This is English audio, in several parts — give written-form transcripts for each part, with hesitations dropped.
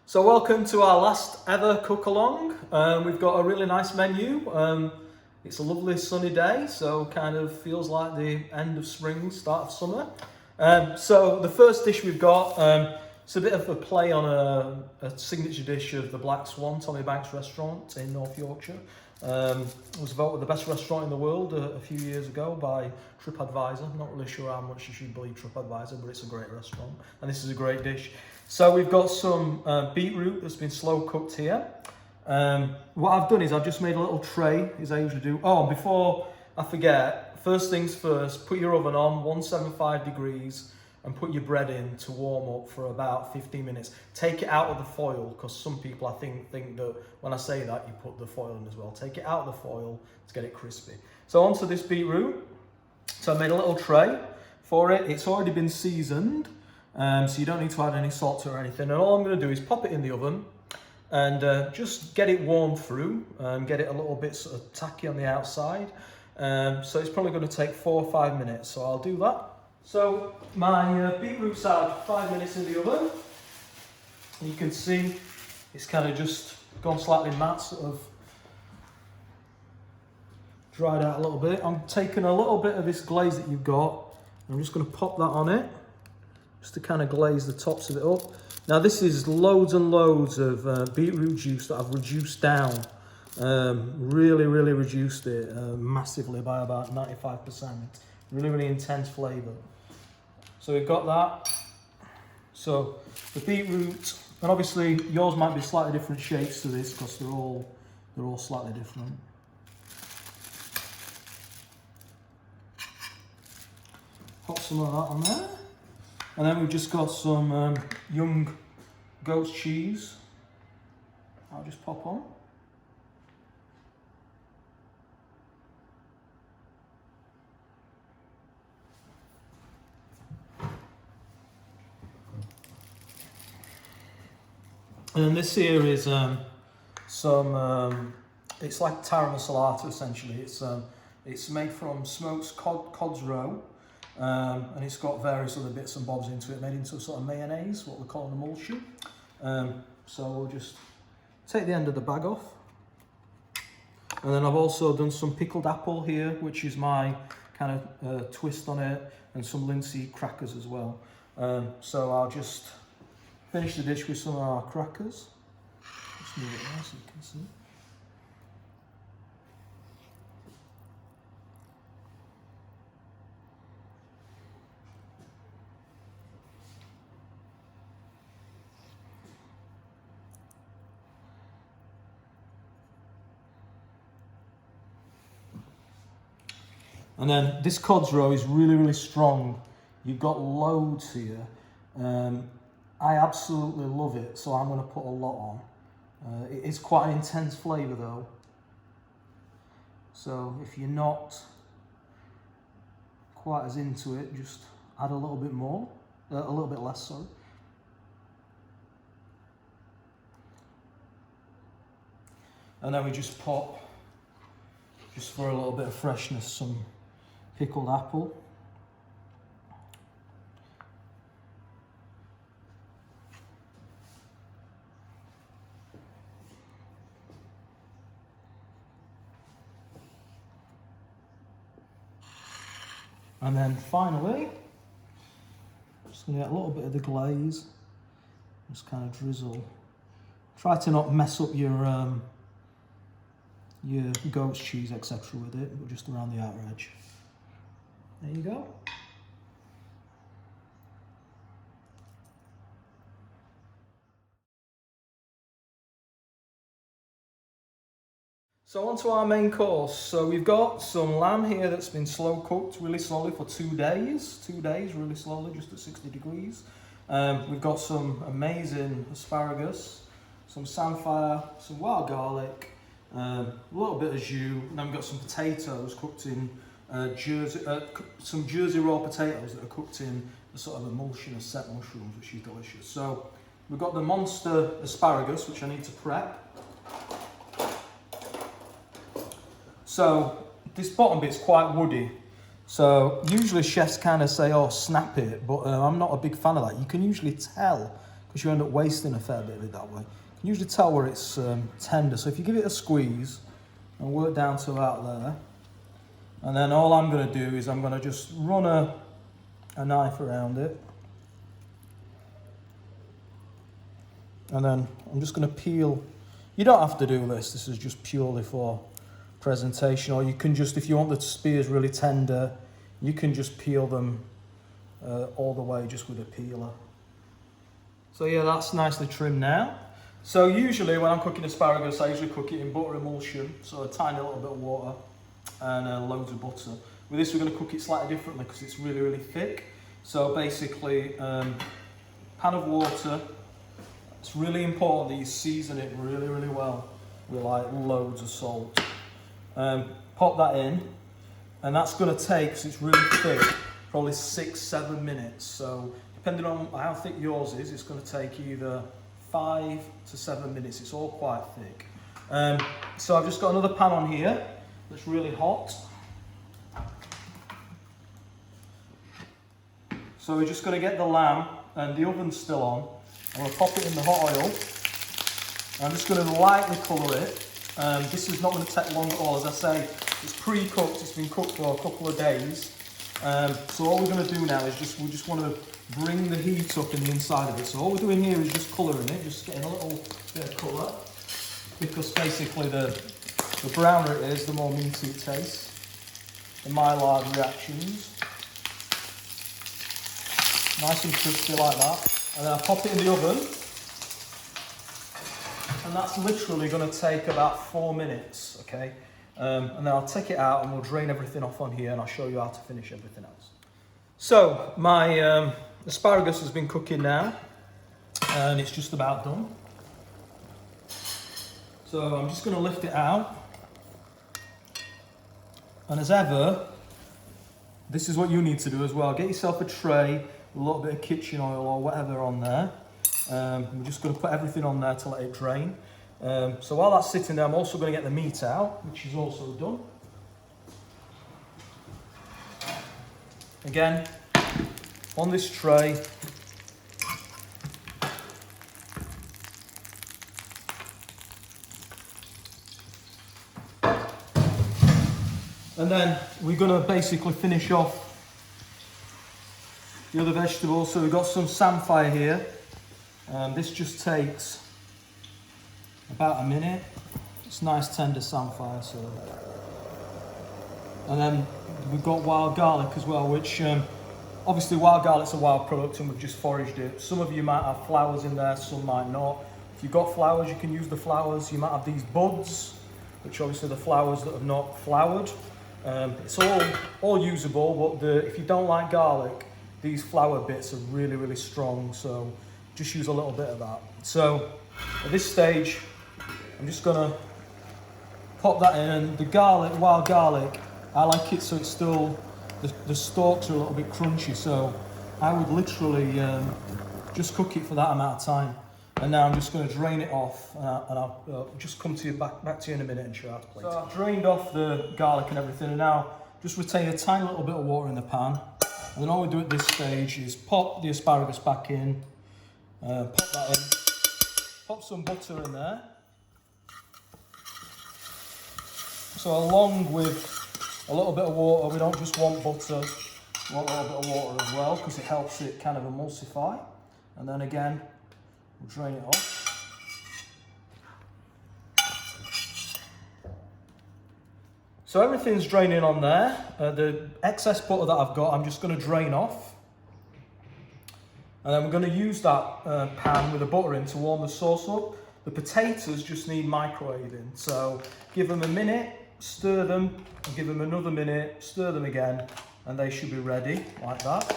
So welcome to our last ever cook along. We've got a really nice menu. It's a lovely sunny day, so kind of feels like the end of spring, start of summer. So the first dish we've got, it's a bit of a play on a signature dish of the Black Swan, Tommy Banks restaurant in North Yorkshire. It was voted the best restaurant in the world a few years ago by TripAdvisor. I'm not really sure how much you should believe TripAdvisor, but it's a great restaurant and this is a great dish. So we've got some beetroot that's been slow cooked here. What I've done is I've just made a little tray, as I usually do. Oh, and before I forget, first things first, put your oven on 175 degrees and put your bread in to warm up for about 15 minutes. Take it out of the foil, because some people I think that when I say that you put the foil in as well. Take it out of the foil to get it crispy. So onto this beetroot. So I made a little tray for it. It's already been seasoned, so you don't need to add any salt to it or anything. And all I'm going to do is pop it in the oven and just get it warmed through, get it a little bit sort of tacky on the outside. So it's probably going to take 4 or 5 minutes, so I'll do that. So my beetroot's had 5 minutes in the oven. You can see it's kind of just gone slightly matte, sort of dried out a little bit. I'm taking a little bit of this glaze that you've got, and I'm just going to pop that on it, just to kind of glaze the tops of it up. Now this is loads and loads of beetroot juice that I've reduced down. Really reduced it massively by about 95%. Really intense flavour. So we've got that. So the beetroot, and obviously yours might be slightly different shapes to this because they're all slightly different. Put some of that on there. And then we've just got some young goat's cheese. I'll just pop on. And this here is it's like tara masalata essentially. It's made from smoked cod's roe, and it's got various other bits and bobs into it, made into a sort of mayonnaise, what we call an emulsion. So we'll just take the end of the bag off. And then I've also done some pickled apple here, which is my kind of twist on it, and some linseed crackers as well. So I'll just finish the dish with some of our crackers. Just move it there so you can see. And then this cod's roe is really strong. You've got loads here. I absolutely love it, so I'm going to put a lot on. It is quite an intense flavour though. So if you're not quite as into it, just add a little bit more, a little bit less, sorry. And then we just pop, just for a little bit of freshness, some pickled apple. And then finally, just going to get a little bit of the glaze, just kind of drizzle. Try to not mess up your goat's cheese, etc. with it, but just around the outer edge. There you go. So on to our main course. So we've got some lamb here that's been slow cooked really slowly for 2 days. 2 days really slowly, just at 60 degrees. We've got some amazing asparagus, some samphire, some wild garlic, a little bit of jus, and then we've got some potatoes cooked in some Jersey raw potatoes that are cooked in a sort of emulsion of set mushrooms, which is delicious. So we've got the monster asparagus, which I need to prep. So this bottom bit's quite woody. So usually chefs kind of say, oh, snap it, but I'm not a big fan of that. You can usually tell because you end up wasting a fair bit of it that way. You can usually tell where it's tender. So if you give it a squeeze and work down to about there, and then all I'm going to do is I'm going to just run a knife around it. And then I'm just going to peel. You don't have to do this. This is just purely for presentation. Or you can just, if you want the spears really tender, you can just peel them all the way just with a peeler. So yeah, that's nicely trimmed now. So usually when I'm cooking asparagus, I usually cook it in butter emulsion. So a tiny little bit of water and loads of butter. With this, we're going to cook it slightly differently because it's really, really thick. So basically, pan of water. It's really important that you season it really, really well with like loads of salt. Pop that in, and that's going to take, because it's really thick, probably 6-7 minutes. So depending on how thick yours is, it's going to take either 5 to 7 minutes. It's all quite thick. So I've just got another pan on here that's really hot. So we're just going to get the lamb, and the oven's still on. I'm going to pop it in the hot oil. I'm just going to lightly colour it. This is not going to take long at all. As I say, it's pre-cooked. It's been cooked for a couple of days. So all we're going to do now is we just want to bring the heat up in the inside of it. So all we're doing here is just colouring it, just getting a little bit of colour. Because basically the browner it is, the more meaty it tastes. The Maillard reactions. Nice and crispy like that. And then I pop it in the oven, and that's literally going to take about 4 minutes, okay? And then I'll take it out and we'll drain everything off on here, and I'll show you how to finish everything else. So my asparagus has been cooking now, and it's just about done. So I'm just going to lift it out, and as ever, this is what you need to do as well. Get yourself a tray, a little bit of kitchen oil or whatever on there. We're just going to put everything on there to let it drain. So while that's sitting there, I'm also going to get the meat out, which is also done. Again, on this tray, and then we're going to basically finish off the other vegetables. So we've got some samphire here. This just takes about a minute. It's nice tender samphire. So, and then we've got wild garlic as well, which obviously wild garlic's a wild product and we've just foraged it. Some of you might have flowers in there, some might not. If you've got flowers, you can use the flowers. You might have these buds, which obviously the flowers that have not flowered. It's all usable, but if you don't like garlic, these flower bits are really, really strong, so just use a little bit of that. So at this stage, I'm just gonna pop that in, and the garlic, wild garlic, I like it so it's still, the stalks are a little bit crunchy, so I would literally just cook it for that amount of time. And now I'm just going to drain it off, and I'll just come to you back to you in a minute and show you how to plate it. So I've drained off the garlic and everything, and now just retain a tiny little bit of water in the pan. And then all we do at this stage is pop the asparagus back in, pop that in, pop some butter in there. So along with a little bit of water, we don't just want butter, we want a little bit of water as well, because it helps it kind of emulsify. And then again, we'll drain it off. So everything's draining on there. The excess butter that I've got, I'm just going to drain off. And then we're going to use that pan with the butter in to warm the sauce up. The potatoes just need microwaving. So give them a minute, stir them, and give them another minute, stir them again, and they should be ready like that.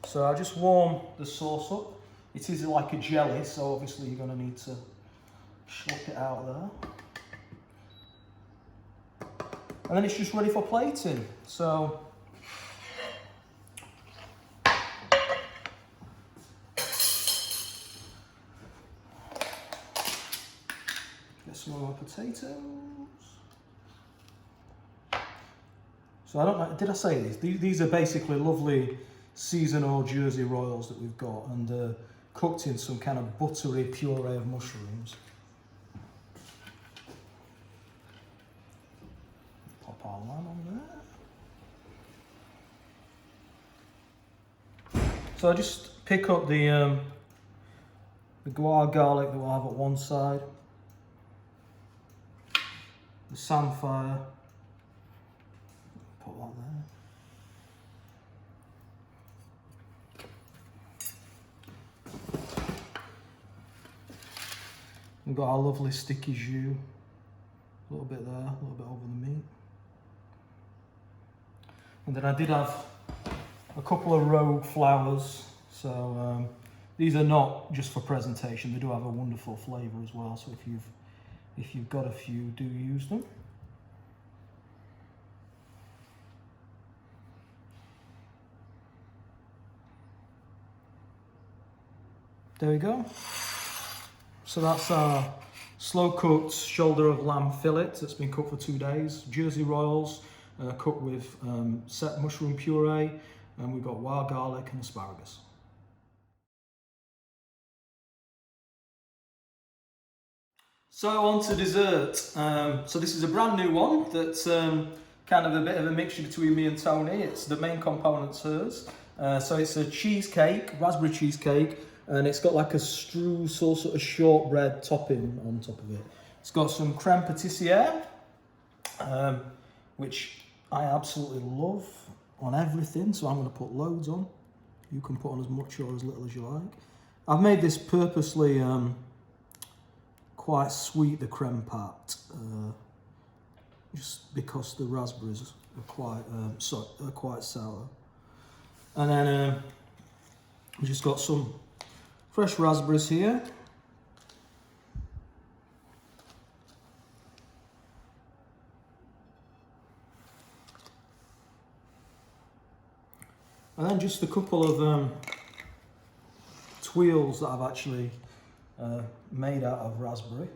So I'll just warm the sauce up. It is like a jelly, so obviously you're going to need to slop it out there. And then it's just ready for plating. So get some more potatoes. So I don't know, did I say this? These are basically lovely seasonal Jersey Royals that we've got, and cooked in some kind of buttery puree of mushrooms. Pop our lamb on there. So I just pick up the guar garlic that we'll have at one side, the samphire, put that there. We've got our lovely sticky jus, a little bit there, a little bit over the meat. And then I did have a couple of rogue flowers, so these are not just for presentation, they do have a wonderful flavour as well, so if you've got a few, do use them. There we go. So that's our slow cooked shoulder of lamb fillet that's been cooked for 2 days. Jersey Royals, cooked with set mushroom puree, and we've got wild garlic and asparagus. So on to dessert. So this is a brand new one that's kind of a bit of a mixture between me and Tony. It's the main component's hers. So it's a cheesecake, raspberry cheesecake, and it's got like a streusel sort of shortbread topping on top of it. It's got some creme patissiere, which I absolutely love on everything, so I'm going to put loads on. You can put on as much or as little as you like. I've made this purposely quite sweet, the creme pat, just because the raspberries are quite sour. And then we just got some fresh raspberries here. And then just a couple of twirls that I've actually made out of raspberry.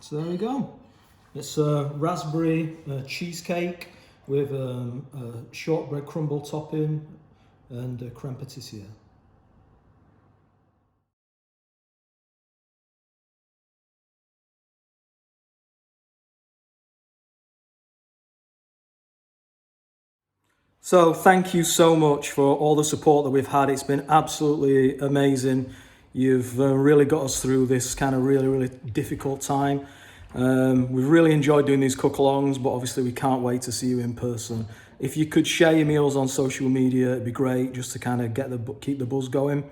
So there we go. It's a raspberry cheesecake with a shortbread crumble topping and a creme patissiere. So thank you so much for all the support that we've had. It's been absolutely amazing. You've really got us through this kind of really difficult time. We've really enjoyed doing these cook-alongs, but obviously we can't wait to see you in person. If you could share your meals on social media, it'd be great, just to kind of keep the buzz going.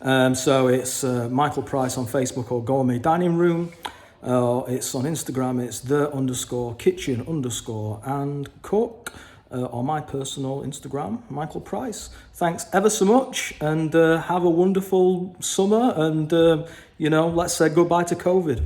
So it's Michael Price on Facebook, or Gourmet Dining Room. It's on Instagram, it's the_kitchen_and_cook. On my personal Instagram, Michael Price. Thanks ever so much, and have a wonderful summer, and let's say goodbye to COVID.